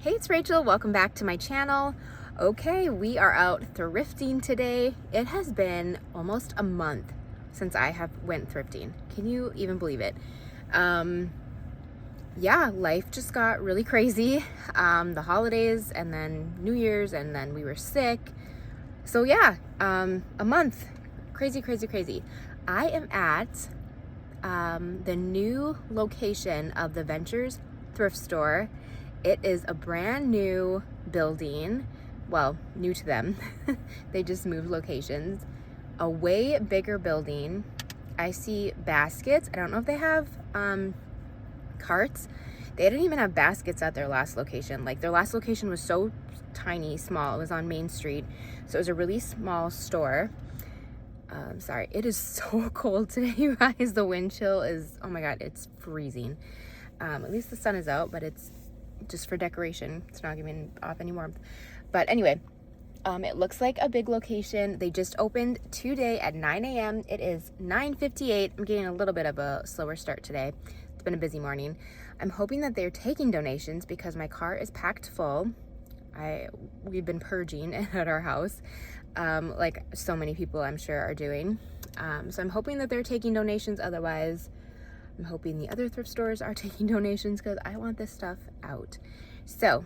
Hey, it's Rachel. Welcome back to my channel. Okay, we are out thrifting today. It has been almost a month since I have went thrifting. Can you even believe it? Yeah, life just got really crazy. The holidays and then New Year's and then we were sick. So yeah, a month. Crazy, crazy, crazy. I am at the new location of the Ventures thrift store. It is a brand new building. Well, new to them. They just moved locations. A way bigger building. I see baskets. I don't know if they have carts. They didn't even have baskets at their last location. Like, their last location was so tiny, small. It was on Main Street. So it was a really small store. Sorry, it is so cold today, you guys. The wind chill is, oh my God, it's freezing. At least the sun is out, but it's just for decoration. It's not giving off any warmth. But anyway, it looks like a big location. They just opened today at 9 a.m. It is 9:58. I'm getting a little bit of a slower start today. It's been a busy morning. I'm hoping that they're taking donations because my car is packed full. We've been purging at our house, like so many people I'm sure are doing. So I'm hoping that they're taking donations. Otherwise, I'm hoping the other thrift stores are taking donations because I want this stuff out. So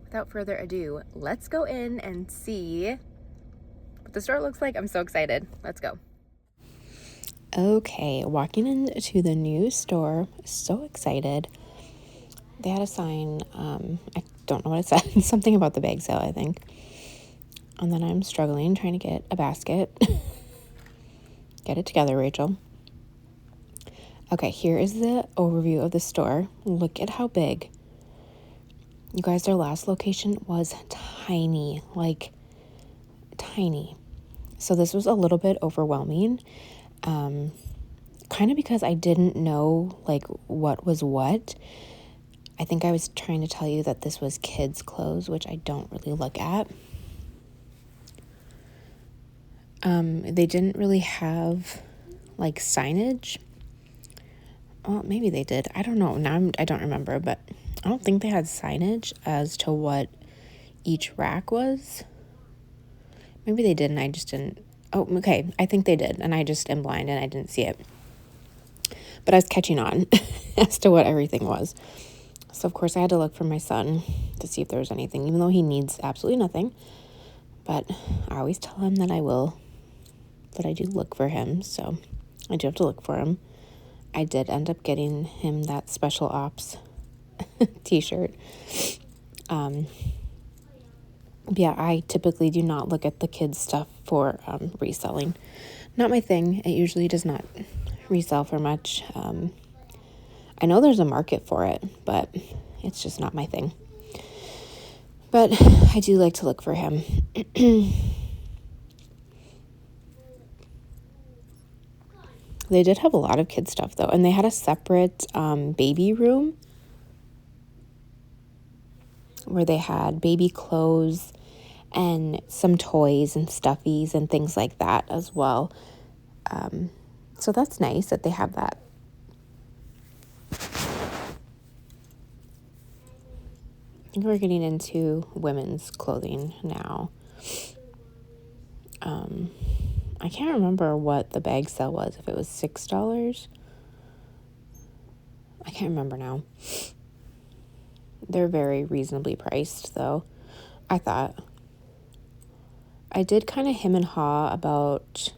without further ado, let's go in and see what the store looks like. I'm so excited. Let's go. Okay, walking into the new store, so excited. They had a sign, I don't know what it said, something about the bag sale, I think. And then I'm struggling, trying to get a basket. Get it together, Rachel. Okay, here is the overview of the store. Look at how big. You guys, their last location was tiny, like tiny. So this was a little bit overwhelming. Kind of because I didn't know like what was what. I think I was trying to tell you that this was kids' clothes, which I don't really look at. They didn't really have like signage. Well, maybe they did. I don't know. Now I don't remember, but I don't think they had signage as to what each rack was. Maybe they did and I just didn't. Oh, okay. I think they did. And I just am blind and I didn't see it. But I was catching on as to what everything was. So, of course, I had to look for my son to see if there was anything, even though he needs absolutely nothing. But I always tell him that I do look for him. So I do have to look for him. I did end up getting him that special ops t-shirt. Yeah, I typically do not look at the kids' stuff for reselling. Not my thing. It usually does not resell for much. I know there's a market for it, but it's just not my thing. But I do like to look for him. They did have a lot of kids stuff though, and they had a separate baby room where they had baby clothes and some toys and stuffies and things like that as well. So that's nice that they have that. I think we're getting into women's clothing now. I can't remember what the bag sale was, if it was $6. I can't remember now. They're very reasonably priced, though, I thought. I did kind of hem and haw about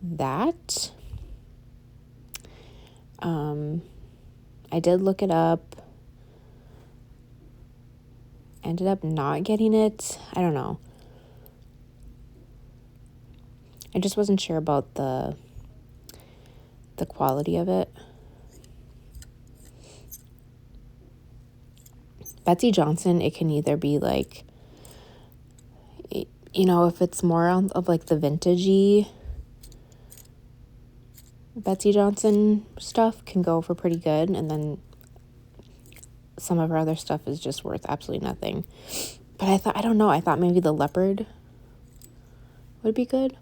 that. I did look it up. Ended up not getting it. I don't know. I just wasn't sure about the quality of it. Betsy Johnson, it can either be like, you know, if it's more of like the vintagey Betsy Johnson stuff can go for pretty good, and then some of her other stuff is just worth absolutely nothing. But I don't know, I thought maybe the leopard would be good.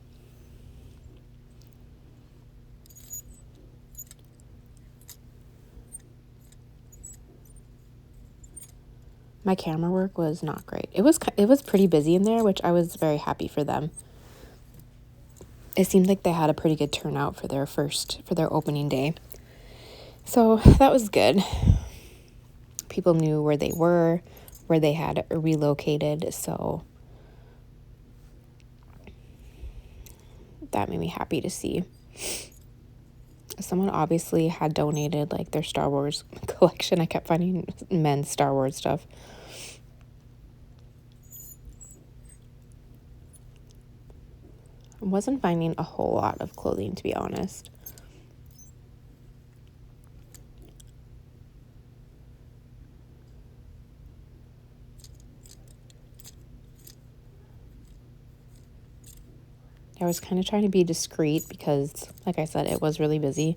My camera work was not great. It was pretty busy in there, which I was very happy for them. It seemed like they had a pretty good turnout for their opening day. So that was good. People knew where they were, where they had relocated, so that made me happy to see. Someone obviously had donated like their Star Wars collection. I kept finding men's Star Wars stuff. I wasn't finding a whole lot of clothing, to be honest. I was kind of trying to be discreet because, like I said, it was really busy.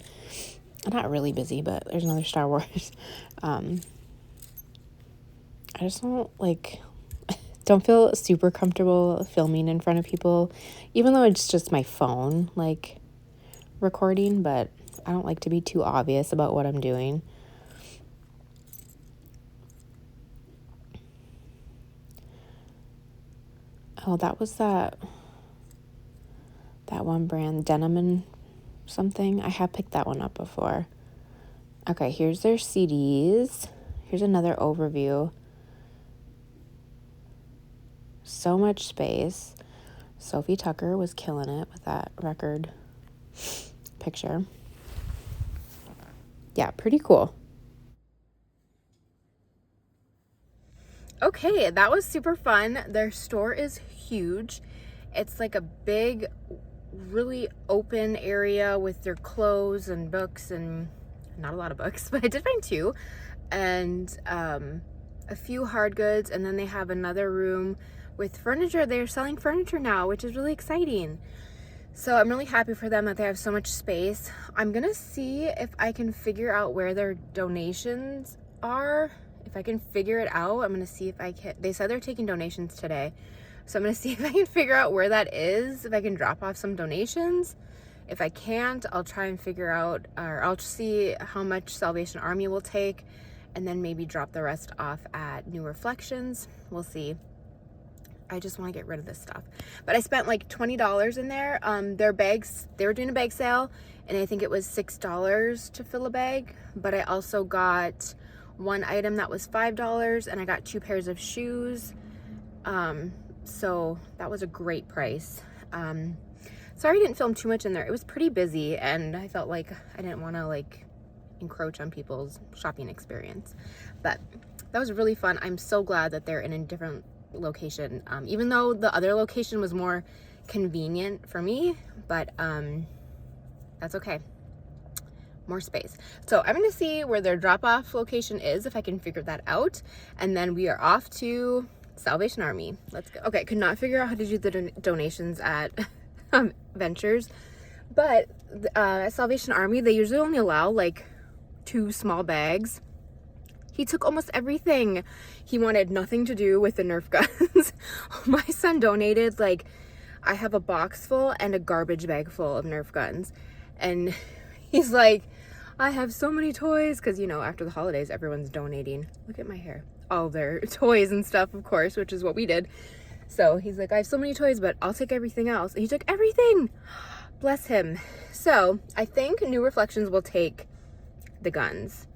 Not really busy, but there's another Star Wars. I just don't feel super comfortable filming in front of people, even though it's just my phone, like, recording, but I don't like to be too obvious about what I'm doing. Oh, that was that one brand, Denim and something. I have picked that one up before. Okay, here's their CDs. Here's another overview. So much space. Sophie Tucker was killing it with that record picture. Yeah, pretty cool. Okay, that was super fun. Their store is huge. It's like a big, really open area with their clothes and books, and not a lot of books, but I did find 2, and a few hard goods, and then they have another room with furniture. They're selling furniture now, which is really exciting. So I'm really happy for them that they have so much space. I'm gonna see if I can figure out where their donations are. If I can figure it out, I'm gonna see if I can. They said they're taking donations today, so I'm gonna see if I can figure out where that is, if I can drop off some donations. If I can't, I'll try and figure out, or I'll see how much Salvation Army will take, and then maybe drop the rest off at New Reflections. We'll see. I just want to get rid of this stuff. But I spent like $20 in there. Their bags, they were doing a bag sale, and I think it was $6 to fill a bag. But I also got one item that was $5, and I got 2 pairs of shoes. So that was a great price. Sorry I didn't film too much in there. It was pretty busy, and I felt like I didn't want to like encroach on people's shopping experience. But that was really fun. I'm so glad that they're in a different location, even though the other location was more convenient for me, but that's okay. More space. So I'm gonna see where their drop-off location is, if I can figure that out, and then we are off to Salvation Army. Let's go. Okay, could not figure out how to do the donations at Ventures, but at Salvation Army they usually only allow like 2 small bags. He took almost everything. He wanted nothing to do with the Nerf guns. My son donated, like, I have a box full and a garbage bag full of Nerf guns. And he's like, I have so many toys. Because, you know, after the holidays, everyone's donating. Look at my hair. All their toys and stuff, of course, which is what we did. So he's like, I have so many toys, but I'll take everything else. And he took everything. Bless him. So I think New Reflections will take the guns.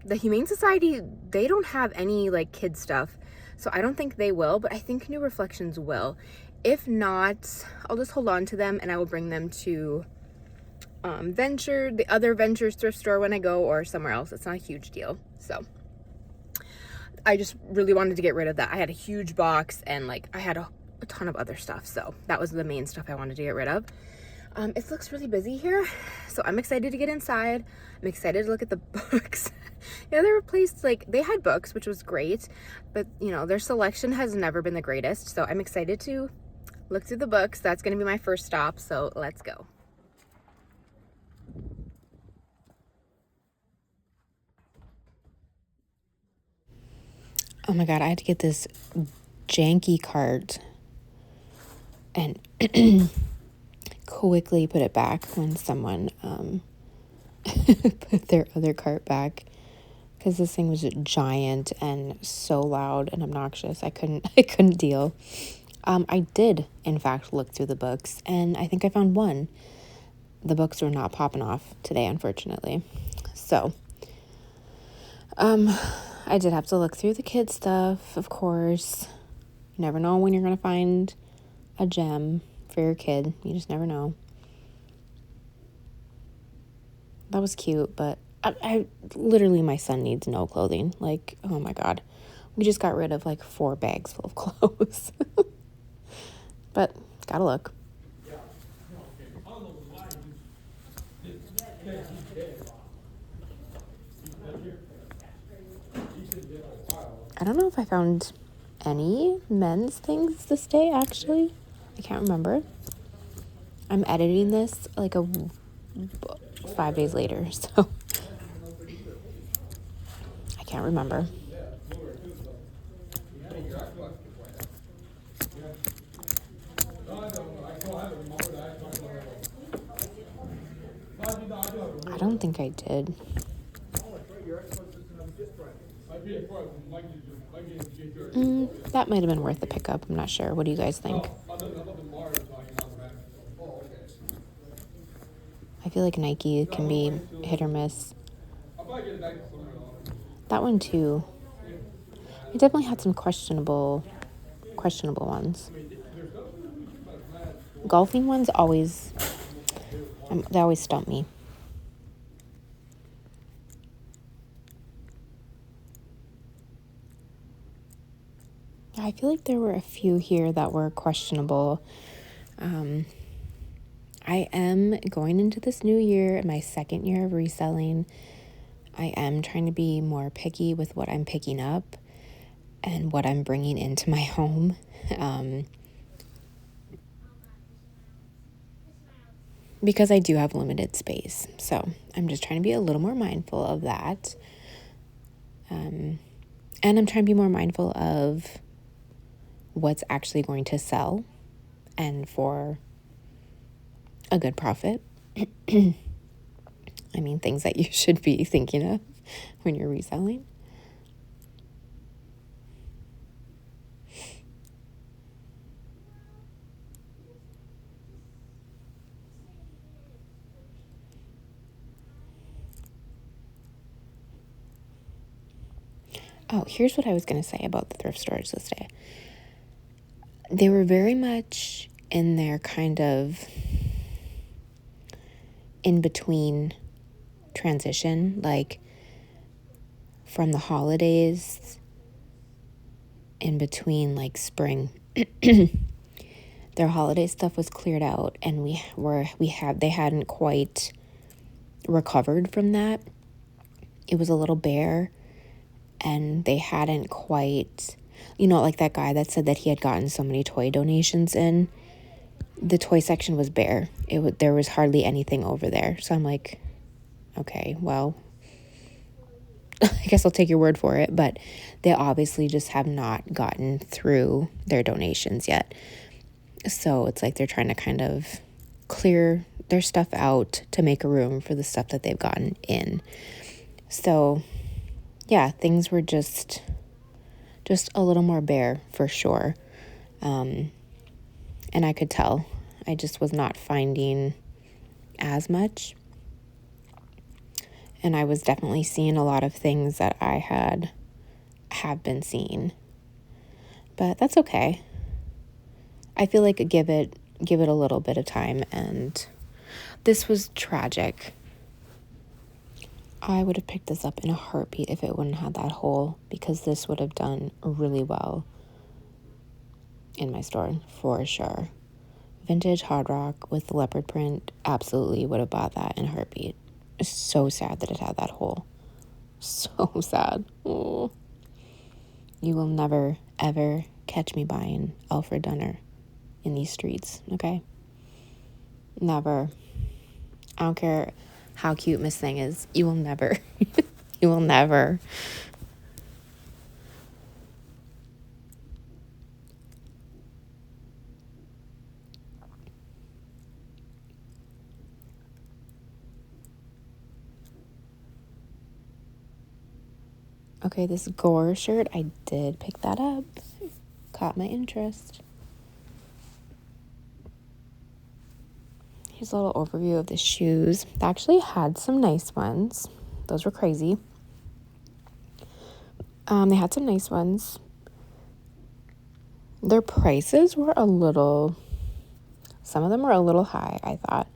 The Humane Society, they don't have any like kid stuff, so I don't think they will, but I think New Reflections will. If not, I'll just hold on to them and I will bring them to the other Ventures thrift store when I go, or somewhere else. It's not a huge deal. So I just really wanted to get rid of that. I had a huge box, and like I had a ton of other stuff, so that was the main stuff I wanted to get rid of. It looks really busy here, so I'm excited to get inside. I'm excited to look at the books. The other place, like, they had books, which was great, but, you know, their selection has never been the greatest, so I'm excited to look through the books. That's going to be my first stop, so let's go. Oh my god, I had to get this janky cart and quickly put it back when someone put their other cart back. because this thing was giant and so loud and obnoxious. I couldn't deal. I did, in fact, look through the books, and I think I found one. The books were not popping off today, unfortunately. So, I did have to look through the kids' stuff, of course. You never know when you're going to find a gem for your kid. You just never know. That was cute, but I literally, my son needs no clothing. Like, oh my God. We just got rid of like 4 bags full of clothes. But gotta look. I don't know if I found any men's things this day, actually. I can't remember. I'm editing this like 5 days later, so I can't remember. I don't think I did. That might have been worth the pickup. I'm not sure. What do you guys think? I feel like Nike can be hit or miss. That one too. I definitely had some questionable ones. Golfing ones they always stump me. I feel like there were a few here that were questionable. I am going into this new year, my 2nd year of reselling. I am trying to be more picky with what I'm picking up and what I'm bringing into my home. Because I do have limited space. So I'm just trying to be a little more mindful of that. And I'm trying to be more mindful of what's actually going to sell and for a good profit. I mean, things that you should be thinking of when you're reselling. Oh, here's what I was going to say about the thrift stores this day. They were very much in their kind of in-between transition, like from the holidays in between like spring. Their holiday stuff was cleared out, and they hadn't quite recovered from that. It was a little bare, and they hadn't quite, like that guy that said that he had gotten so many toy donations in. The toy section was bare. There was hardly anything over there. So I'm like, okay, well, I guess I'll take your word for it. But they obviously just have not gotten through their donations yet. So it's like they're trying to kind of clear their stuff out to make room for the stuff that they've gotten in. So, yeah, things were just a little more bare for sure. And I could tell. I just was not finding as much. And I was definitely seeing a lot of things that I have been seeing. But that's okay. I feel like give it a little bit of time, and this was tragic. I would have picked this up in a heartbeat if it wouldn't have that hole, because this would have done really well in my store for sure. Vintage hard rock with leopard print, absolutely would have bought that in a heartbeat. It's so sad that it had that hole. So sad. Oh. You will never, ever catch me buying Alfred Dunner in these streets, okay? Never. I don't care how cute Miss Thing is. You will never. You will never. Okay, this gore shirt, I did pick that up. Caught my interest. Here's a little overview of the shoes. They actually had some nice ones. Those were crazy. They had some nice ones. Their prices were some of them were a little high, I thought.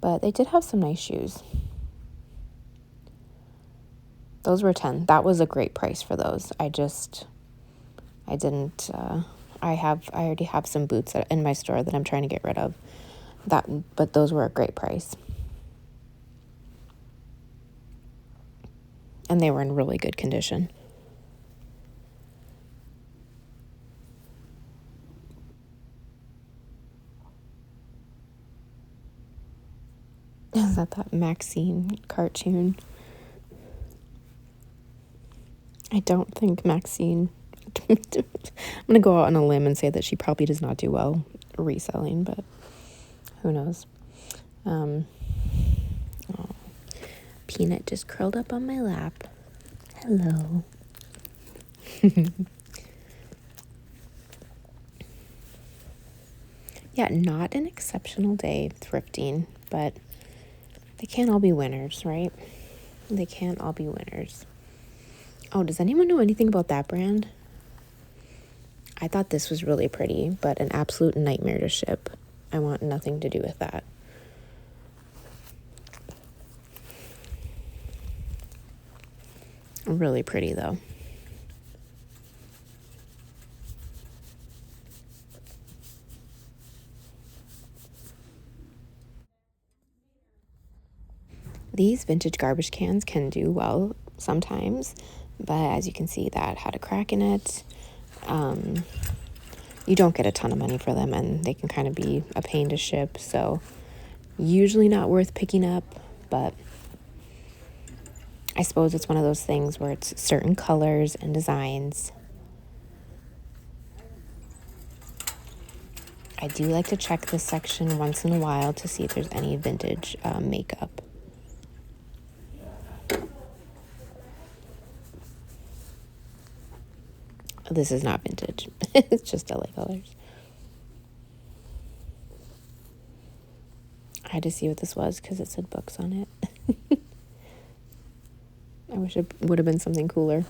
But they did have some nice shoes. Those were 10. That was a great price for those. I already have some boots in my store that I'm trying to get rid of. But those were a great price. And they were in really good condition. Is that Maxine cartoon? I don't think Maxine... I'm going to go out on a limb and say that she probably does not do well reselling, but who knows. Oh, Peanut just curled up on my lap. Hello. Yeah, not an exceptional day thrifting, but they can't all be winners, right? They can't all be winners. Oh, does anyone know anything about that brand? I thought this was really pretty, but an absolute nightmare to ship. I want nothing to do with that. Really pretty, though. These vintage garbage cans can do well sometimes, but as you can see, that had a crack in it. You don't get a ton of money for them, and they can kind of be a pain to ship, so usually not worth picking up, but I suppose it's one of those things where it's certain colors and designs. I do like to check this section once in a while to see if there's any vintage makeup. This is not vintage. It's just LA Colors. I had to see what this was because it said books on it. I wish it would have been something cooler.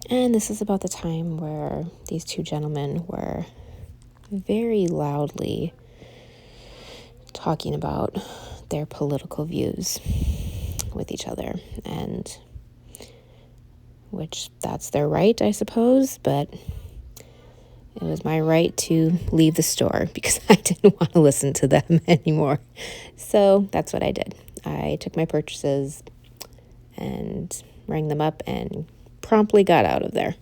And this is about the time where these two gentlemen were very loudly talking about their political views with each other, and which that's their right, I suppose, but it was my right to leave the store because I didn't want to listen to them anymore. So that's what I did. I took my purchases and rang them up and promptly got out of there.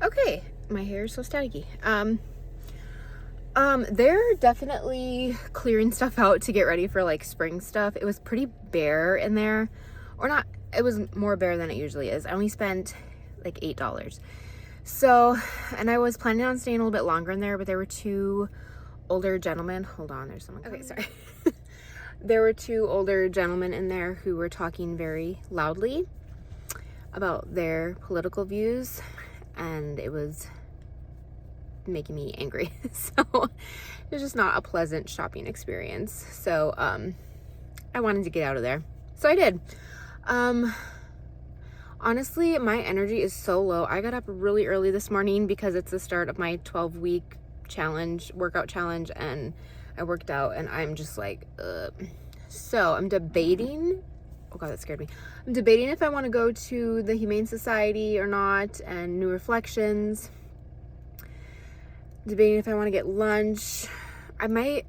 Okay, my hair is so staticky. They're definitely clearing stuff out to get ready for like spring stuff. It was pretty bare in there. Or not, it was more bare than it usually is. I only spent like $8. So, and I was planning on staying a little bit longer in there, but there were two older gentlemen. Hold on, there's someone. Okay, sorry. There were two older gentlemen in there who were talking very loudly about their political views, and it was making me angry. So it was just not a pleasant shopping experience. So I wanted to get out of there. So I did. Honestly, my energy is so low. I got up really early this morning because it's the start of my 12-week workout challenge, and I worked out and I'm just like, So I'm debating, oh God, that scared me. I'm debating if I want to go to the Humane Society or not, and New Reflections. Debating if I want to get lunch. I might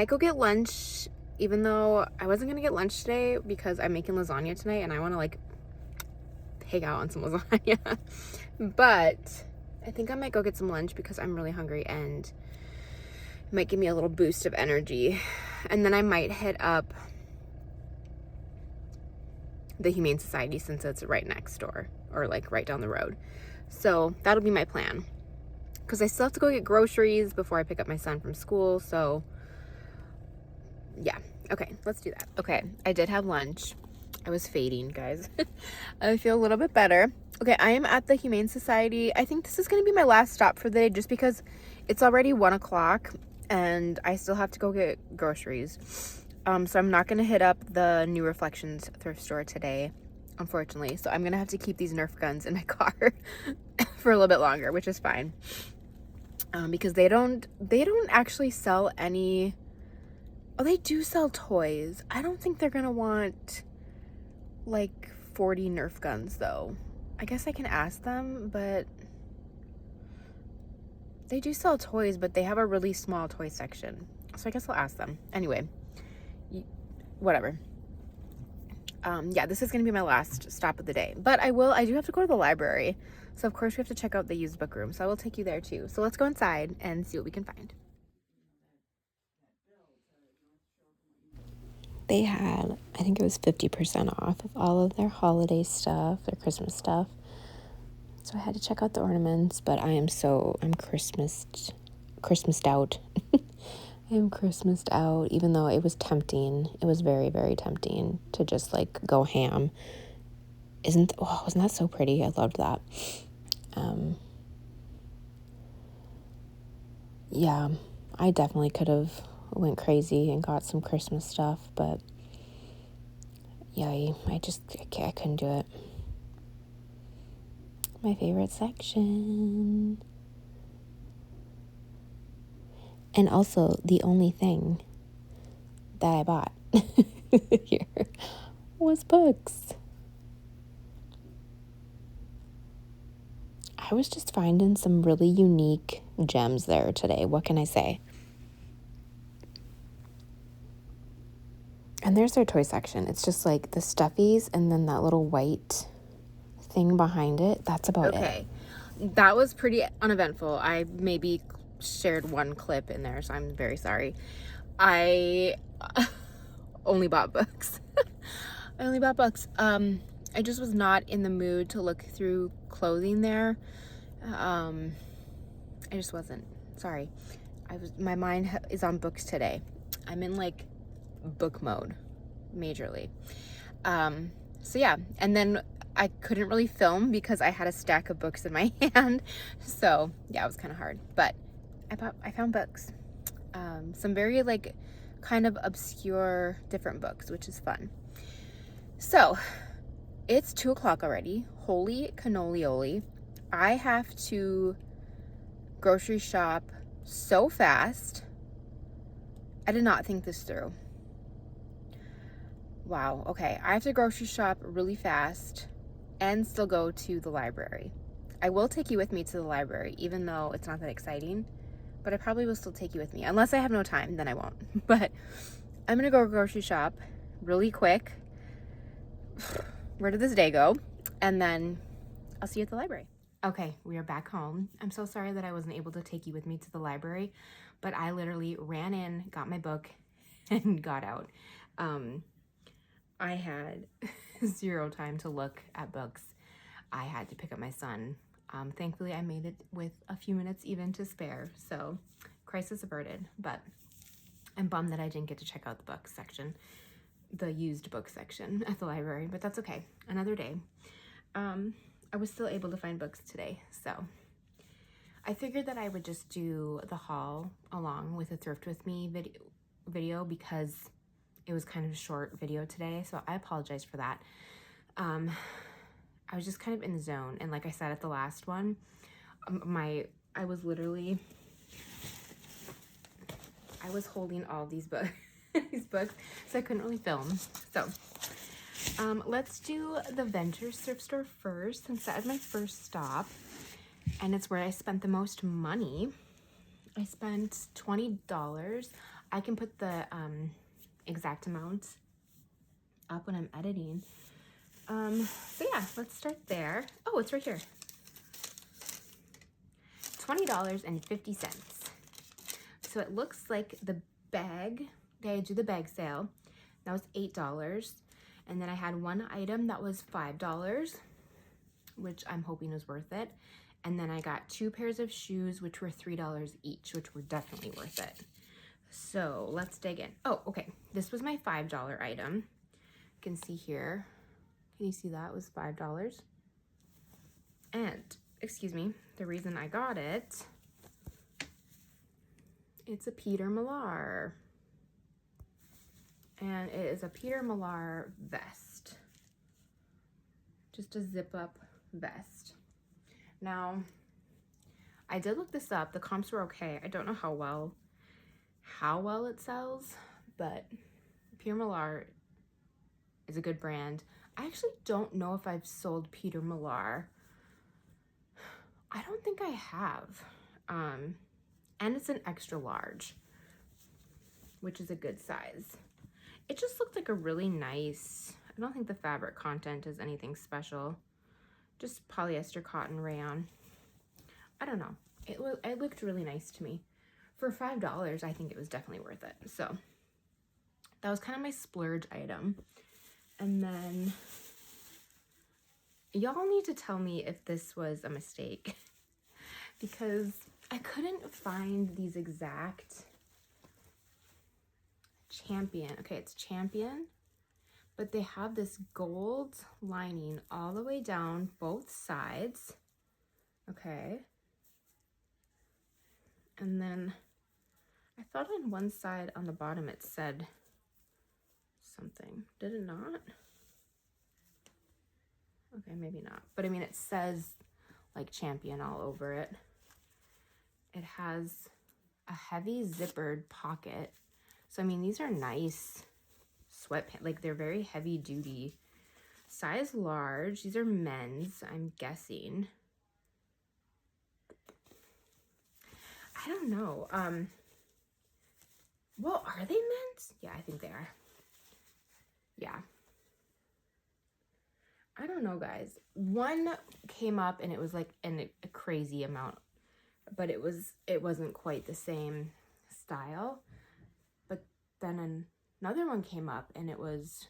go get lunch, even though I wasn't going to get lunch today because I'm making lasagna tonight and I want to like pig out on some lasagna. But I think I might go get some lunch because I'm really hungry and it might give me a little boost of energy. And then I might hit up the Humane Society since it's right next door or like right down the road. So that'll be my plan. because I still have to go get groceries before I pick up my son from school. So yeah, okay, let's do that. Okay, I did have lunch. I was fading, guys. I feel a little bit better. Okay, I am at the Humane Society. I think this is going to be my last stop for the day, just because it's already 1 o'clock and I still have to go get groceries. So I'm not going to hit up the New Reflections thrift store today, unfortunately. So I'm going to have to keep these Nerf guns in my car for a little bit longer, which is fine. Because they don't actually sell any. Oh, they do sell toys. I don't think they're going to want like 40 Nerf guns though. I guess I can ask them, but they do sell toys, but they have a really small toy section. So I guess I'll ask them. Anyway, whatever. Yeah, this is going to be my last stop of the day. But I do have to go to the library. So of course we have to check out the used book room. So I will take you there too. So let's go inside and see what we can find. They had, I think it was 50% off of all of their holiday stuff, their Christmas stuff. So I had to check out the ornaments, but I'm Christmased out. I am Christmased out, even though it was tempting. It was very, very tempting to just like go ham. Wasn't that so pretty? I loved that. Yeah, I definitely could have went crazy and got some Christmas stuff, but yeah, I couldn't do it. My favorite section. And also the only thing that I bought here was books. I was just finding some really unique gems there today. What can I say? And there's their toy section. It's just like the stuffies and then that little white thing behind it. That's about it. Okay. That was pretty uneventful. I maybe shared one clip in there, so I'm very sorry. I only bought books. I just was not in the mood to look through clothing there. I just wasn't. Sorry. My mind is on books today. I'm in like book mode majorly. So yeah, and then I couldn't really film because I had a stack of books in my hand. So yeah, it was kind of hard, but I found books. Some very like kind of obscure different books, which is fun. So it's 2 o'clock already. Holy cannoli. I have to grocery shop so fast. I did not think this through. Wow. Okay. I have to grocery shop really fast and still go to the library. I will take you with me to the library, even though it's not that exciting, but I probably will still take you with me. Unless I have no time, then I won't. But I'm going to go grocery shop really quick. Where did this day go? And then I'll see you at the library. Okay, we are back home. I'm so sorry that I wasn't able to take you with me to the library, but I literally ran in, got my book, and got out. I had zero time to look at books. I had to pick up my son. Thankfully, I made it with a few minutes even to spare, so crisis averted, but I'm bummed that I didn't get to check out the book section, the used book section at the library, but that's okay. Another day. I was still able to find books today, so I figured that I would just do the haul along with a Thrift With Me video because it was kind of a short video today, so I apologize for that. I was just kind of in the zone, and like I said at the last one, I was holding all these books, so I couldn't really film. So let's do the Ventures thrift store first, since that is my first stop, and it's where I spent the most money. I spent $20. I can put the exact amount up when I'm editing. So yeah, let's start there. Oh, it's right here. $20.50. So it looks like the bag, I do the bag sale, that was $8. And then I had one item that was $5, which I'm hoping was worth it. And then I got 2 pairs of shoes, which were $3 each, which were definitely worth it. So let's dig in. Oh, okay. This was my $5 item. You can see here. Can you see that? It was $5. And, excuse me, the reason I got it, it's a Peter Millar. And it is a Peter Millar vest. Just a zip-up vest. Now, I did look this up. The comps were okay. I don't know how well it sells, but Peter Millar is a good brand. I actually don't know if I've sold Peter Millar. I don't think I have. And it's an extra large, which is a good size. It just looked like a really nice, I don't think the fabric content is anything special. Just polyester cotton rayon. I don't know. It looked really nice to me. For $5, I think it was definitely worth it. So that was kind of my splurge item. And then y'all need to tell me if this was a mistake because I couldn't find these exact Champion. Okay, it's Champion, but they have this gold lining all the way down both sides. Okay. And then I thought on one side on the bottom it said something. Did it not? Okay, maybe not. But I mean, it says like Champion all over it. It has a heavy zippered pocket. So, I mean, these are nice sweatpants. Like, they're very heavy duty. Size large. These are men's, I'm guessing. I don't know. Well, are they men's? Yeah, I think they are. Yeah. I don't know, guys. One came up and it was like a crazy amount, but it wasn't quite the same style. But then another one came up and it was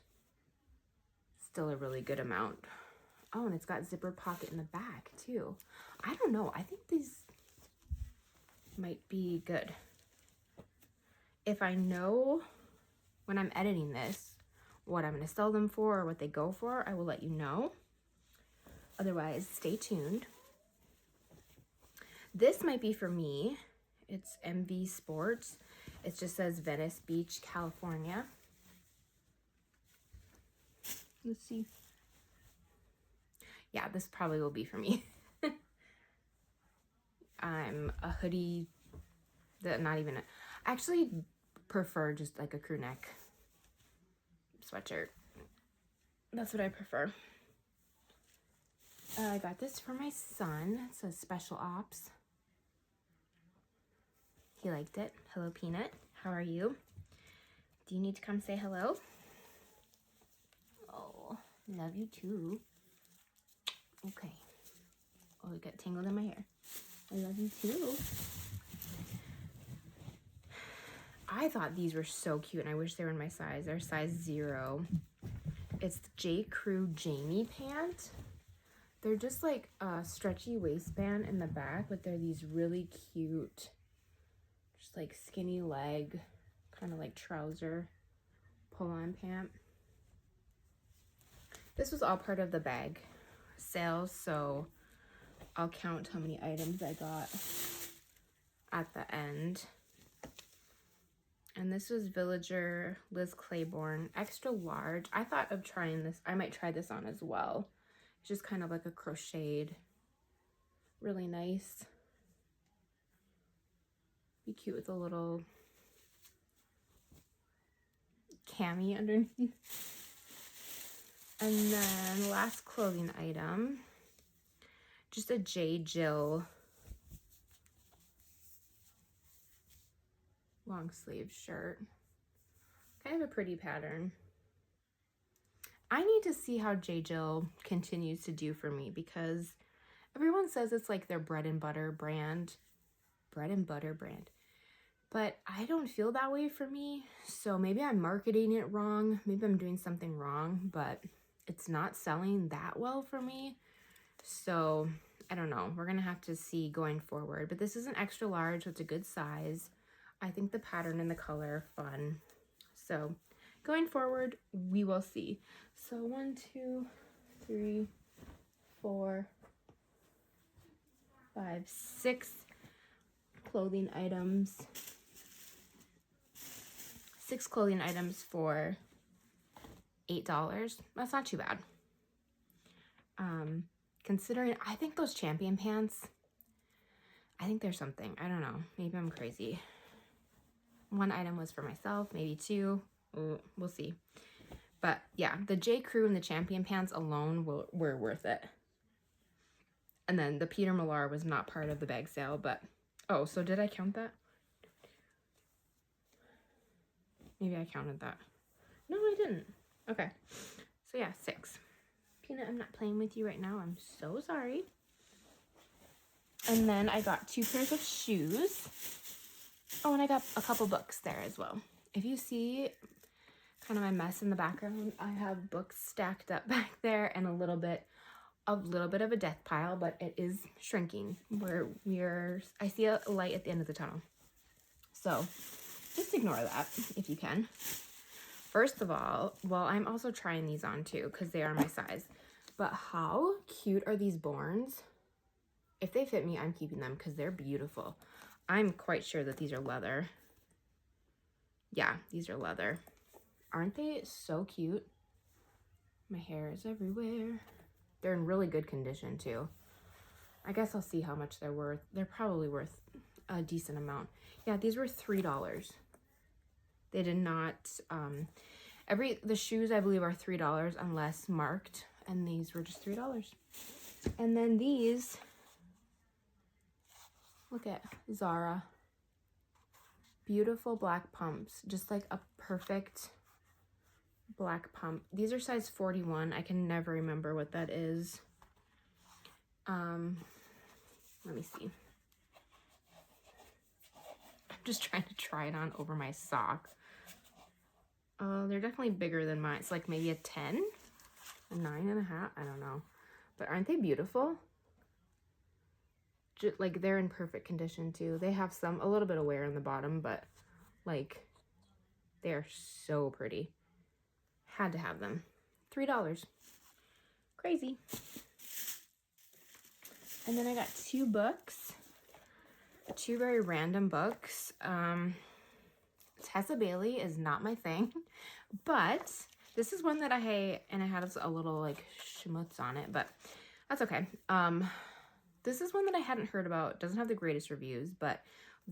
still a really good amount. Oh, and it's got zipper pocket in the back too. I don't know. I think these might be good. If I know when I'm editing this what I'm going to sell them for or what they go for, I will let you know. Otherwise, stay tuned. This might be for me. It's MV Sports. It just says Venice Beach, California. Let's see. Yeah, this probably will be for me. I'm a hoodie that I actually prefer just like a crew neck sweatshirt. That's what I prefer. I got this for my son. It says Special Ops. He liked it. Hello, Peanut. How are you? Do you need to come say hello? Oh, love you too. Okay. Oh, it got tangled in my hair. I love you too. I thought these were so cute and I wish they were in my size. They're size 0. It's the J. Crew Jamie pant. They're just like a stretchy waistband in the back, but they're these really cute, just like skinny leg, kind of like trouser pull-on pant. This was all part of the bag sales, so I'll count how many items I got at the end. And this was Villager Liz Claiborne, extra large. I thought of trying this. I might try this on as well. It's just kind of like a crocheted, really nice. Be cute with a little cami underneath. And then last clothing item, just a J. Jill long sleeve shirt. Kind of a pretty pattern. I need to see how J. Jill continues to do for me because everyone says it's like their bread and butter brand. Bread and butter brand. But I don't feel that way for me. So maybe I'm marketing it wrong. Maybe I'm doing something wrong, but it's not selling that well for me. So I don't know. We're going to have to see going forward. But this is an extra large, so it's a good size. I think the pattern and the color are fun. So going forward, we will see. So 1, 2, 3, 4, 5, 6 clothing items. 6 clothing items for $8. That's not too bad. Considering, I think those Champion pants, I think there's something. I don't know. Maybe I'm crazy. 1 item was for myself, maybe 2. We'll see. But yeah, the J. Crew and the Champion pants alone were worth it. And then the Peter Millar was not part of the bag sale, but oh, so did I count that? Maybe I counted that. No, I didn't. Okay. So yeah, 6. Peanut, I'm not playing with you right now. I'm so sorry. And then I got 2 pairs of shoes. Oh, and I got a couple books there as well. If you see kind of my mess in the background, I have books stacked up back there and a little bit of a death pile, but it is shrinking. I see a light at the end of the tunnel. So just ignore that if you can. First of all, well, I'm also trying these on too because they are my size. But how cute are these Borns? If they fit me, I'm keeping them because they're beautiful. I'm quite sure that these are leather. Yeah, these are leather. Aren't they so cute? My hair is everywhere. They're in really good condition too. I guess I'll see how much they're worth. They're probably worth a decent amount. Yeah, these were $3. They did not, the shoes I believe are $3 unless marked, and these were just $3. And then these, look at Zara. Beautiful black pumps, just like a perfect black pump. These are size 41. I can never remember what that is. Let me see. I'm just trying to try it on over my sock. They're definitely bigger than mine. It's like maybe a 10, a 9.5. I don't know. But aren't they beautiful? Just, like, they're in perfect condition too. They have a little bit of wear on the bottom, but like, they're so pretty. Had to have them. $3. Crazy. And then I got 2 books. 2 very random books. Tessa Bailey is not my thing, but this is one that it had a little like schmutz on it, but that's okay. This is one that I hadn't heard about. Doesn't have the greatest reviews, but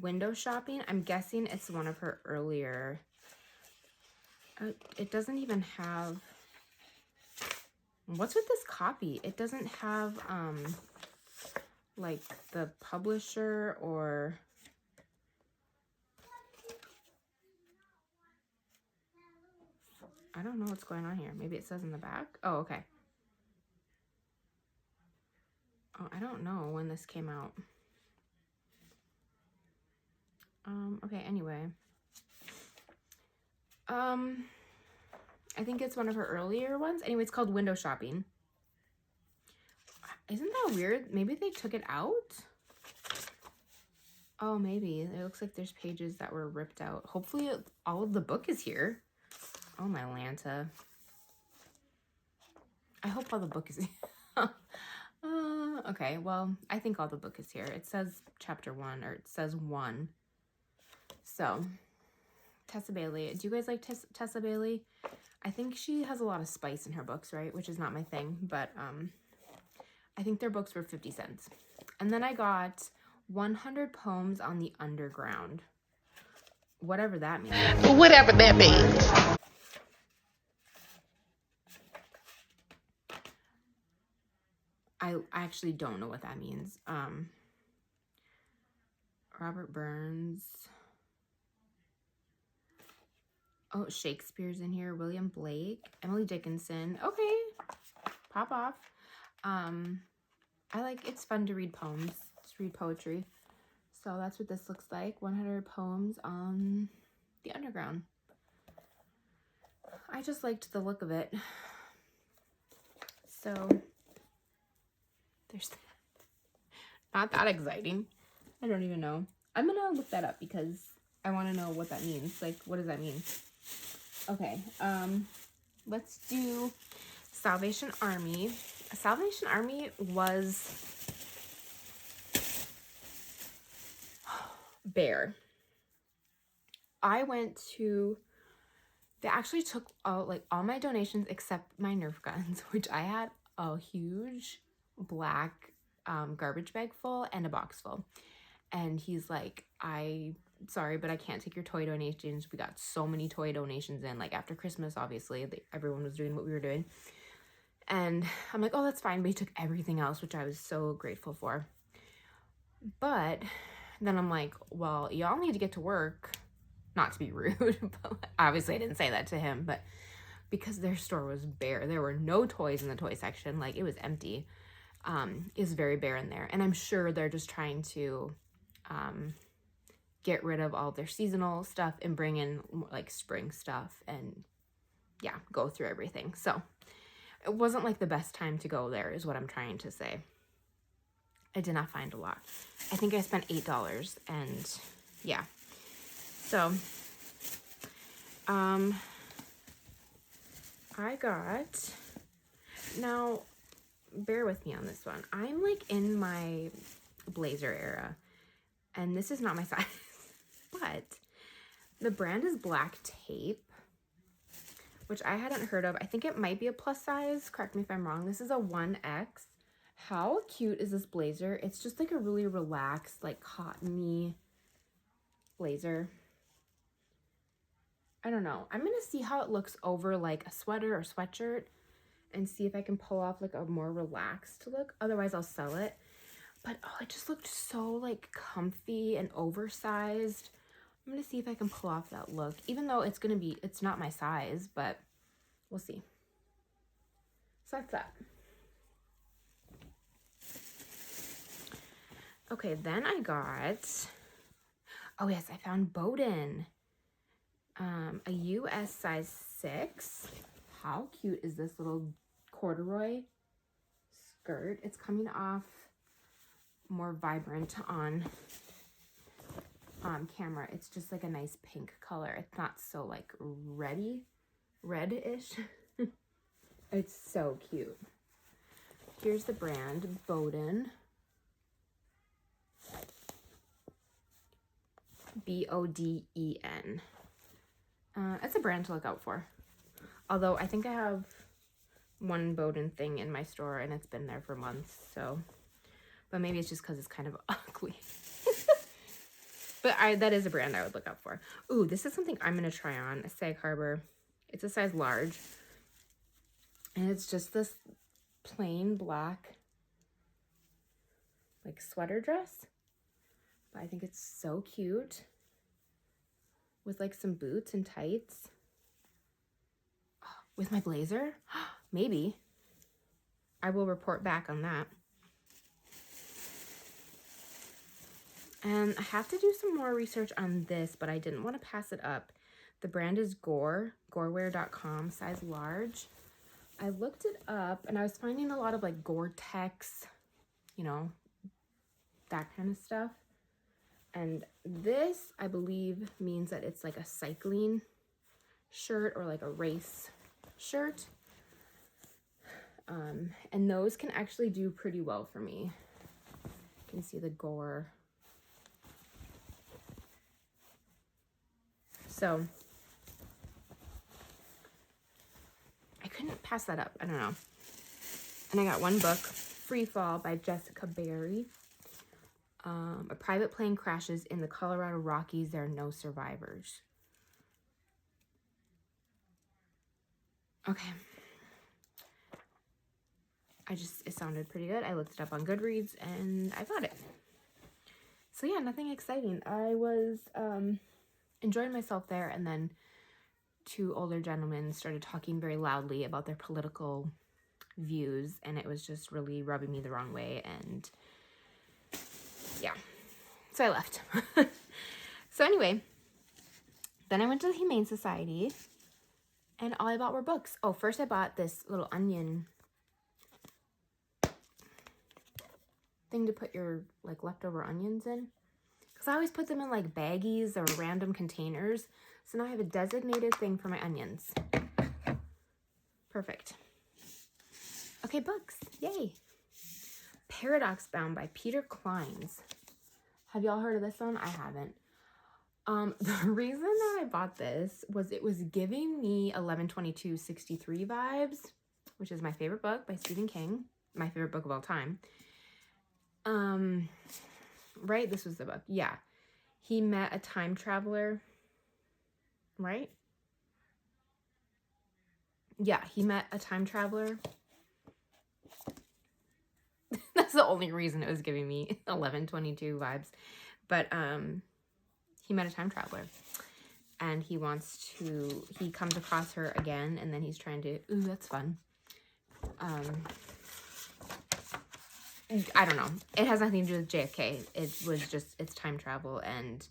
Window Shopping. I'm guessing it's one of her earlier. It doesn't even have. What's with this copy? It doesn't have like the publisher or. I don't know what's going on here. Maybe it says in the back. Oh, okay. Oh, I don't know when this came out. Okay, anyway. I think it's one of her earlier ones. Anyway, it's called Window Shopping. Isn't that weird? Maybe they took it out? Oh, maybe. It looks like there's pages that were ripped out. Hopefully all of the book is here. Oh, my Lanta. I hope all the book is here. Okay, well, I think all the book is here. It says chapter 1, or it says 1. So, Tessa Bailey. Do you guys like Tessa Bailey? I think she has a lot of spice in her books, right? Which is not my thing, but I think their books were 50 cents. And then I got 100 Poems on the Underground. Whatever that means. Whatever that means. I actually don't know what that means. Robert Burns. Oh, Shakespeare's in here. William Blake. Emily Dickinson. Okay. Pop off. It's fun to read poems. Just read poetry. So that's what this looks like. 100 Poems on the Underground. I just liked the look of it. So there's that. Not that exciting. I don't even know. I'm gonna look that up because I want to know what that means. Like, what does that mean? Okay, let's do Salvation Army. Salvation Army was Bear. I went to, they actually took all my donations except my Nerf guns, which I had a huge black garbage bag full and a box full. And he's like, sorry, but I can't take your toy donations. We got so many toy donations in, like after Christmas, obviously, everyone was doing what we were doing. And I'm like, oh, that's fine. But he took everything else, which I was so grateful for. But then I'm like, well, y'all need to get to work. Not to be rude, but obviously I didn't say that to him, but because their store was bare, there were no toys in the toy section. Like, it was empty. It's very bare in there. And I'm sure they're just trying to get rid of all their seasonal stuff and bring in like spring stuff and yeah, go through everything. So it wasn't like the best time to go there is what I'm trying to say. I did not find a lot. I think I spent $8 and yeah. So I got, now bear with me on this one. I'm like in my blazer era and this is not my size, but the brand is Black Tape, which I hadn't heard of. I think it might be a plus size. Correct me if I'm wrong. This is a 1X. How cute is this blazer? It's just like a really relaxed, like cottony blazer. I don't know. I'm going to see how it looks over like a sweater or sweatshirt and see if I can pull off like a more relaxed look. Otherwise, I'll sell it. But oh, it just looked so like comfy and oversized. I'm going to see if I can pull off that look. Even though it's not my size, but we'll see. So that's that. Okay, then I got, oh yes, I found Bowden. A US size 6. How cute is this little corduroy skirt? It's coming off more vibrant on camera. It's just like a nice pink color. It's not so like reddish. It's so cute. Here's the brand, Bowden. Boden. It's a brand to look out for. Although I think I have one Bowden thing in my store and it's been there for months, so. But maybe it's just because it's kind of ugly. But that is a brand I would look out for. Ooh, this is something I'm going to try on. A Sag Harbor. It's a size large. And it's just this plain black like sweater dress. But I think it's so cute. With like some boots and tights. With my blazer? Maybe. I will report back on that. And I have to do some more research on this, but I didn't want to pass it up. The brand is gorewear.com, size large. I looked it up and I was finding a lot of like Gore-Tex, you know, that kind of stuff. And this, I believe, means that it's like a cycling shirt or like a race shirt. And those can actually do pretty well for me. You can see the Gore. So I couldn't pass that up. I don't know. And I got one book, Free Fall by Jessica Berry. A private plane crashes in the Colorado Rockies. There are no survivors. Okay. It sounded pretty good. I looked it up on Goodreads and I got it. So yeah, nothing exciting. I was enjoying myself there, and then two older gentlemen started talking very loudly about their political views, and it was just really rubbing me the wrong way, and yeah, so I left. So anyway, then I went to the Humane Society, and all I bought were books. Oh, first I bought this little onion thing to put your like leftover onions in. Because I always put them in like baggies or random containers. So now I have a designated thing for my onions. Perfect. Okay, books. Yay. Paradox Bound by Peter Clines. Have y'all heard of this one? I haven't. The reason that I bought this was it was giving me 11/22/63 vibes, which is my favorite book by Stephen King. My favorite book of all time. Right? This was the book. Yeah. He met a time traveler. Right? Yeah, he met a time traveler. That's the only reason it was giving me 11/22 vibes. But he met a time traveler. And he comes across her again, and then he's trying to, ooh, that's fun. I don't know. It has nothing to do with JFK. It was just, it's time travel, and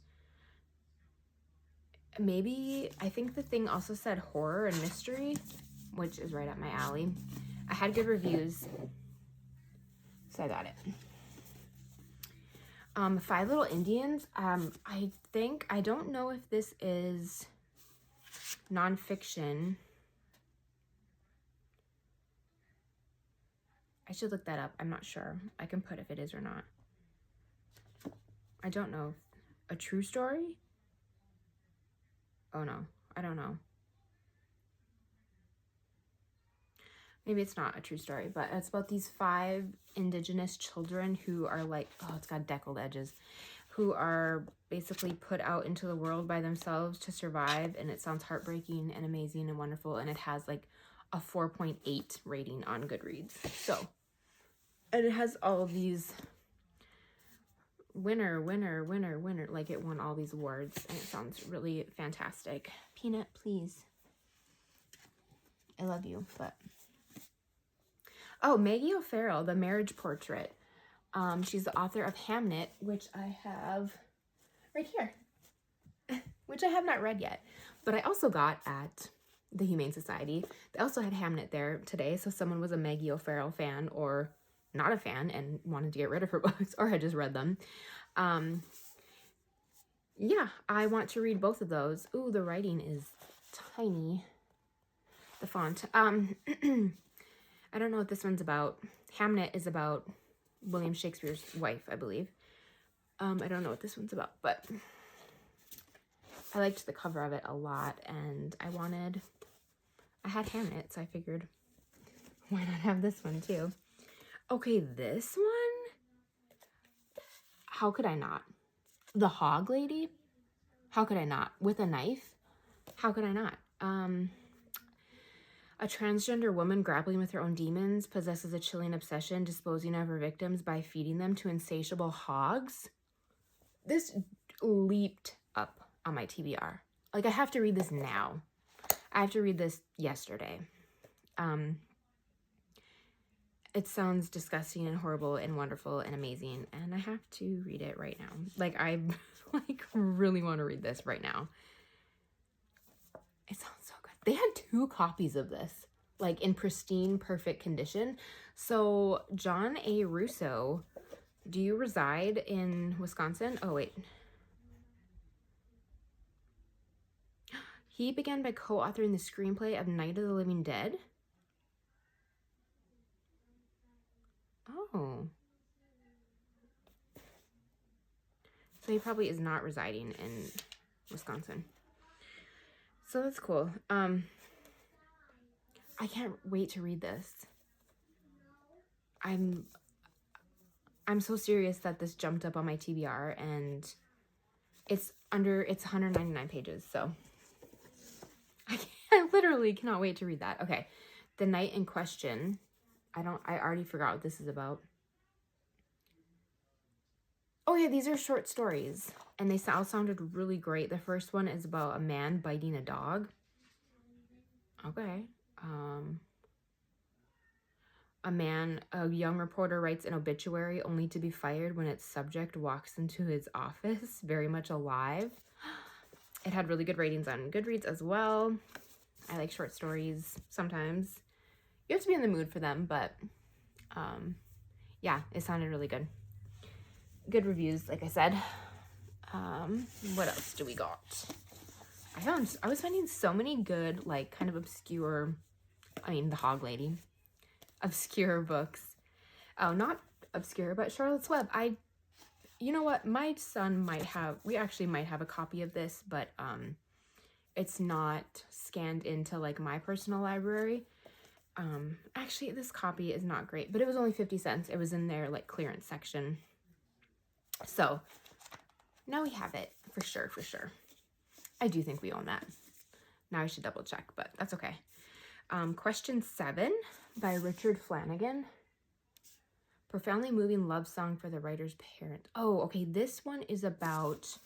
maybe, I think the thing also said horror and mystery, which is right up my alley. I had good reviews, so I got it. Five Little Indians. I don't know if this is nonfiction. I should look that up. I'm not sure. I can put if it is or not. I don't know. A true story? Oh no, I don't know. Maybe it's not a true story, but it's about these 5 indigenous children who are like, oh, it's got deckled edges, who are basically put out into the world by themselves to survive. And it sounds heartbreaking and amazing and wonderful. And it has like a 4.8 rating on Goodreads. So, and it has all of these winner, like it won all these awards, and it sounds really fantastic. Peanut, please. I love you, but... Oh, Maggie O'Farrell, The Marriage Portrait. She's the author of Hamnet, which I have right here, which I have not read yet, but I also got at the Humane Society. They also had Hamnet there today, so someone was a Maggie O'Farrell fan or not a fan and wanted to get rid of her books or had just read them. Yeah, I want to read both of those. Ooh, the writing is tiny. The font. I don't know what this one's about. Hamnet is about William Shakespeare's wife, I believe. I don't know what this one's about, but I liked the cover of it a lot, and I had Hamnet, so I figured, why not have this one too? Okay, this one, how could I not? The Hog Lady? How could I not? With a knife? How could I not? A transgender woman grappling with her own demons possesses a chilling obsession, disposing of her victims by feeding them to insatiable hogs. This leaped up on my TBR. Like, I have to read this now. I have to read this yesterday. It sounds disgusting and horrible and wonderful and amazing, and I have to read it right now. Like, I really want to read this right now. It sounds so good. They had 2 copies of this, like in pristine, perfect condition. So, John A. Russo, do you reside in Wisconsin? Oh, wait. He began by co-authoring the screenplay of Night of the Living Dead. Oh. So he probably is not residing in Wisconsin. So that's cool. I can't wait to read this. I'm so serious that this jumped up on my TBR, and it's 199 pages, so I literally cannot wait to read that. Okay. The Night in Question. I already forgot what this is about. Oh yeah, these are short stories, and they all sounded really great. The first one is about a man biting a dog. Okay. A young reporter writes an obituary only to be fired when its subject walks into his office, very much alive. It had really good ratings on Goodreads as well. I like short stories sometimes. You have to be in the mood for them, but yeah, it sounded really good. good reviews, like I said. What else do we got? I was finding so many good, like, kind of obscure, I mean, the Hog Lady, obscure books. Oh, not obscure, but Charlotte's Web. You know what? My son we actually might have a copy of this, but it's not scanned into, like, my personal library. Actually, this copy is not great, but it was only 50 cents. It was in their, like, clearance section. So, now we have it, for sure, for sure. I do think we own that. Now I should double check, but that's okay. Question 7 by Richard Flanagan. Profoundly moving love song for the writer's parent. Oh, okay. This one is about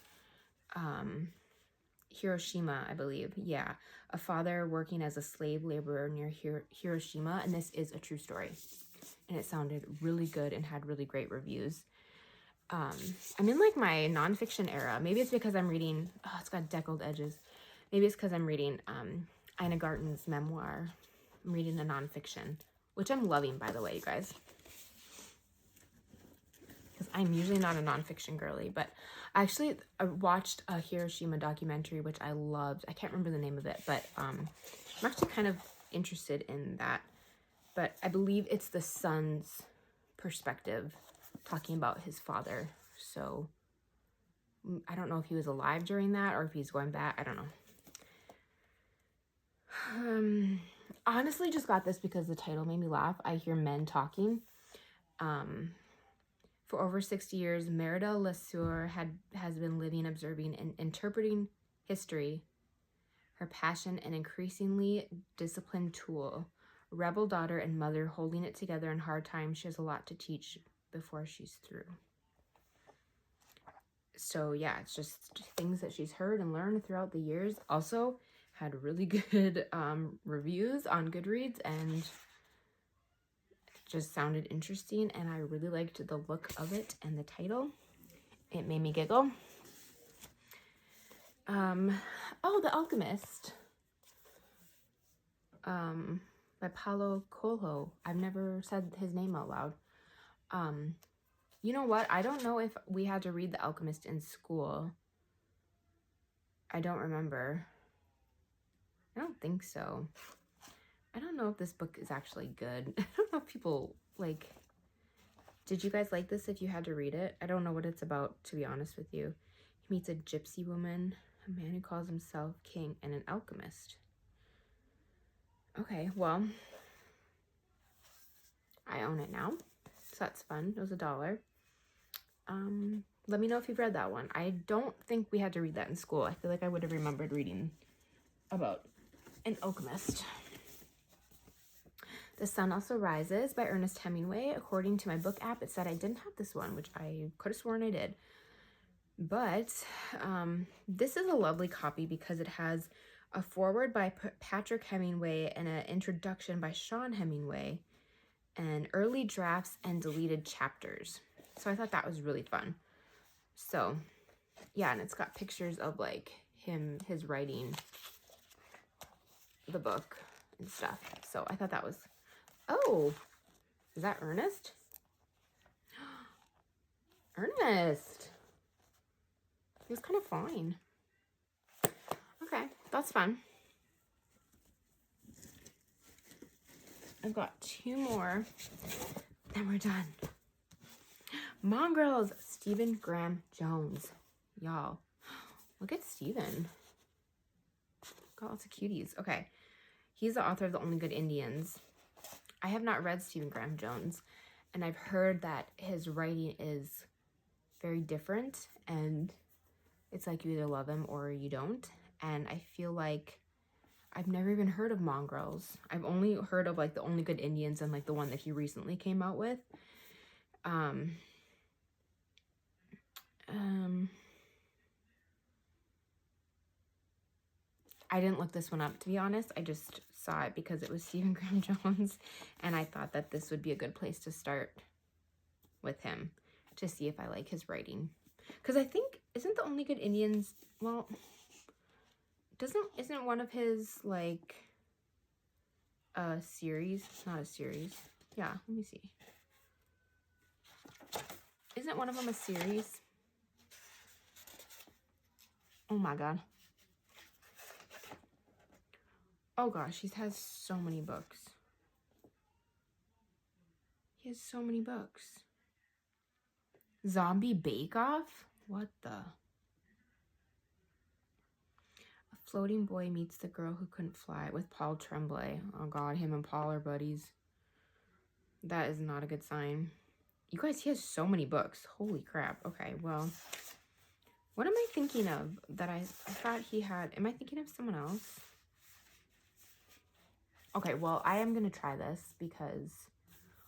Hiroshima, I believe. Yeah. A father working as a slave laborer near Hiroshima. And this is a true story. And it sounded really good and had really great reviews. I'm in, like, my nonfiction era. Maybe it's because I'm reading... Oh, it's got deckled edges. Maybe it's because I'm reading Ina Garten's memoir. I'm reading a nonfiction, which I'm loving, by the way, you guys. Because I'm usually not a nonfiction girly, but I watched a Hiroshima documentary, which I loved. I can't remember the name of it, but I'm actually kind of interested in that. But I believe it's the son's perspective, talking about his father. So I don't know if he was alive during that or if he's going back. I don't know. Honestly, just got this because the title made me laugh. I hear men talking. For over 60 years, Merida Lesueur has been living, observing, and interpreting history. Her passion, an increasingly disciplined tool. Rebel daughter and mother holding it together in hard times. She has a lot to teach before she's through. So yeah, it's just things that she's heard and learned throughout the years. Also had really good reviews on Goodreads, and it just sounded interesting, and I really liked the look of it and the title. It made me giggle. Oh, The Alchemist. By Paulo Coelho. I've never said his name out loud. You know what? I don't know if we had to read The Alchemist in school. I don't remember. I don't think so. I don't know if this book is actually good. I don't know if people, like... Did you guys like this if you had to read it? I don't know what it's about, to be honest with you. He meets a gypsy woman, a man who calls himself king, and an alchemist. Okay, well... I own it now. So that's fun. It was $1. Let me know if you've read that one. I don't think we had to read that in school. I feel like I would have remembered reading about an alchemist. The Sun Also Rises by Ernest Hemingway. According to my book app, it said I didn't have this one, which I could have sworn I did. But this is a lovely copy because it has a foreword by Patrick Hemingway and an introduction by Sean Hemingway, and early drafts and deleted chapters. So I thought that was really fun. So yeah, and it's got pictures of, like, his writing the book and stuff. So I thought that was... Oh, is that Ernest? Ernest. He was kind of fine. Okay, that's fun. I've got 2 more, then we're done. Mongrels, Stephen Graham Jones. Y'all, look at Stephen. Got lots of cuties. Okay, he's the author of The Only Good Indians. I have not read Stephen Graham Jones, and I've heard that his writing is very different, and it's like you either love him or you don't. And I feel like I've never even heard of Mongrels. I've only heard of, like, The Only Good Indians and, like, the one that he recently came out with. I didn't look this one up, to be honest. I just saw it because it was Stephen Graham Jones, and I thought that this would be a good place to start with him to see if I like his writing. Because I think, isn't The Only Good Indians, well, isn't one of his, like, a series? It's not a series. Yeah, let me see. Isn't one of them a series? Oh my god. Oh gosh, he has so many books. He has so many books. Zombie Bake Off? What the? A Floating Boy Meets the Girl Who Couldn't Fly with Paul Tremblay. Oh god, him and Paul are buddies. That is not a good sign. You guys, he has so many books. Holy crap. Okay, well, what am I thinking of that I thought he had? Am I thinking of someone else? Okay, well, I am going to try this because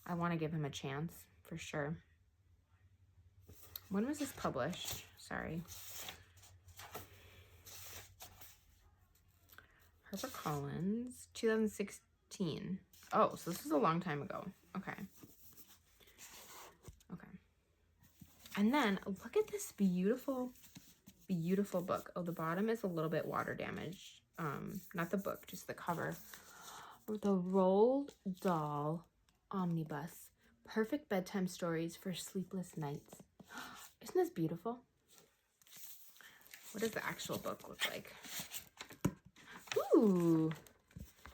I want to give him a chance for sure. When was this published? Sorry. HarperCollins, 2016. Oh, so this was a long time ago. Okay. Okay. And then look at this beautiful, beautiful book. Oh, the bottom is a little bit water damaged. Not the book, just the cover. The Roald Dahl Omnibus. Perfect bedtime stories for sleepless nights. Isn't this beautiful? What does the actual book look like? Ooh.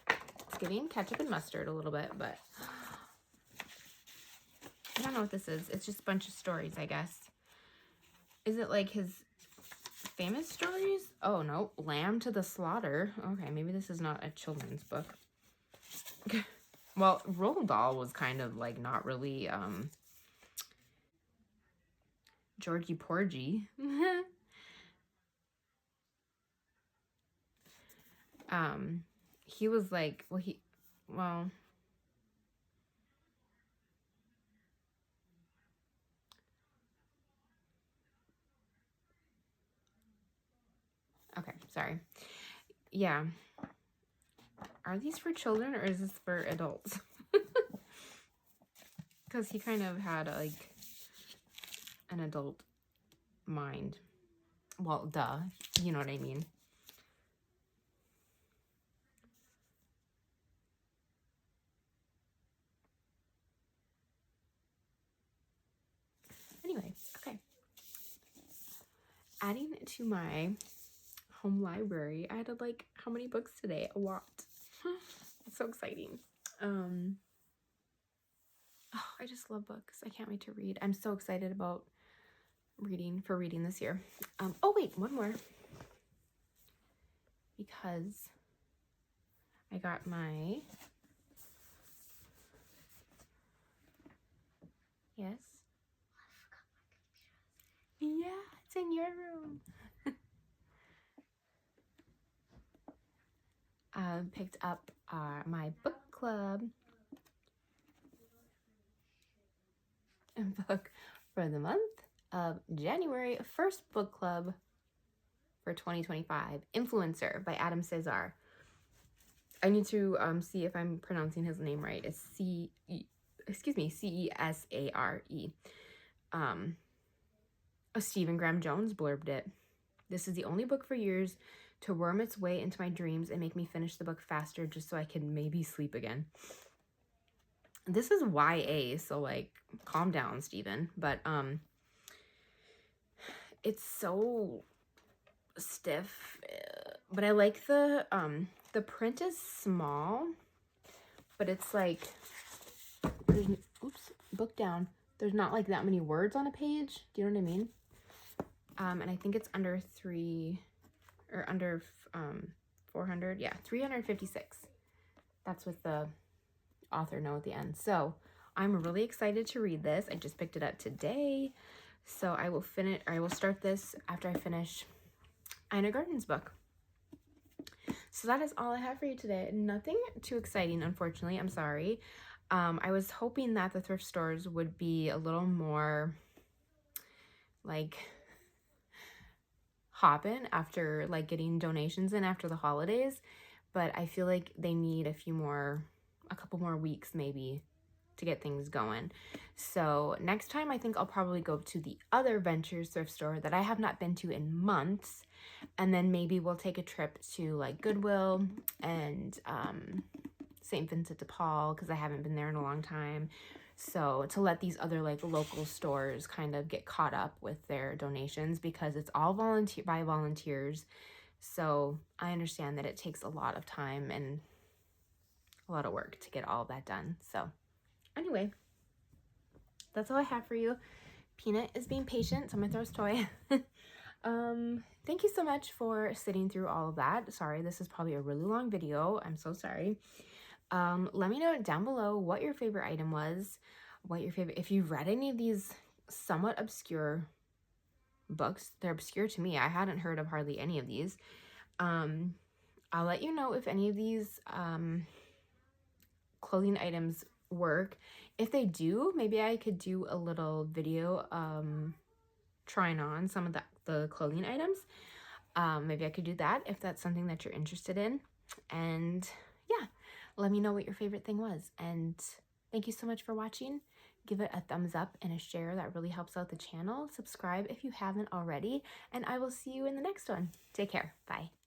It's giving ketchup and mustard a little bit, but I don't know what this is. It's just a bunch of stories, I guess. Is it like his famous stories? Oh, no. Lamb to the Slaughter. Okay, maybe this is not a children's book. Well, Roald Dahl was kind of like not really Georgie Porgy. He was like, well, okay, sorry. Yeah. Are these for children or is this for adults? Because he kind of had like an adult mind. Well, duh. You know what I mean. Anyway, okay. Adding to my home library, I had like how many books today? A lot. It's so exciting. Oh, I just love books. I can't wait to read. I'm so excited about reading this year. Oh wait, one more. Because I got my, yes? Yeah, it's in your room. Picked up my book club book for the month of January. First book club for 2025, Influencer by Adam Cesar. I need to see if I'm pronouncing his name right. It's C-E-S-A-R-E. Stephen Graham Jones blurbed it. This is the only book for years to worm its way into my dreams and make me finish the book faster just so I can maybe sleep again. This is YA, so like calm down, Stephen. But it's so stiff. But I like the print is small, but it's like book down. There's not like that many words on a page. Do you know what I mean? And I think it's under 400. Yeah, 356. That's what the author know at the end. So I'm really excited to read this. I just picked it up today. So I will start this after I finish Ina Garten's book. So that is all I have for you today. Nothing too exciting, unfortunately. I'm sorry. I was hoping that the thrift stores would be a little more like hopping after like getting donations in after the holidays, but I feel like they need a couple more weeks maybe to get things going. So next time I think I'll probably go to the other Ventures thrift store that I have not been to in months, and then maybe we'll take a trip to like Goodwill and St. Vincent de Paul because I haven't been there in a long time. So to let these other like local stores kind of get caught up with their donations, because it's all by volunteers. So I understand that it takes a lot of time and a lot of work to get all of that done. So anyway, that's all I have for you. Peanut is being patient, so I'm gonna throw his toy. Thank you so much for sitting through all of that. Sorry, this is probably a really long video. I'm so sorry. Let me know down below what your favorite item was, if you've read any of these somewhat obscure books. They're obscure to me. I hadn't heard of hardly any of these. I'll let you know if any of these clothing items work. If they do, maybe I could do a little video trying on some of the clothing items. Maybe I could do that if that's something that you're interested in. And yeah, let me know what your favorite thing was. And thank you so much for watching. Give it a thumbs up and a share. That really helps out the channel. Subscribe if you haven't already. And I will see you in the next one. Take care. Bye.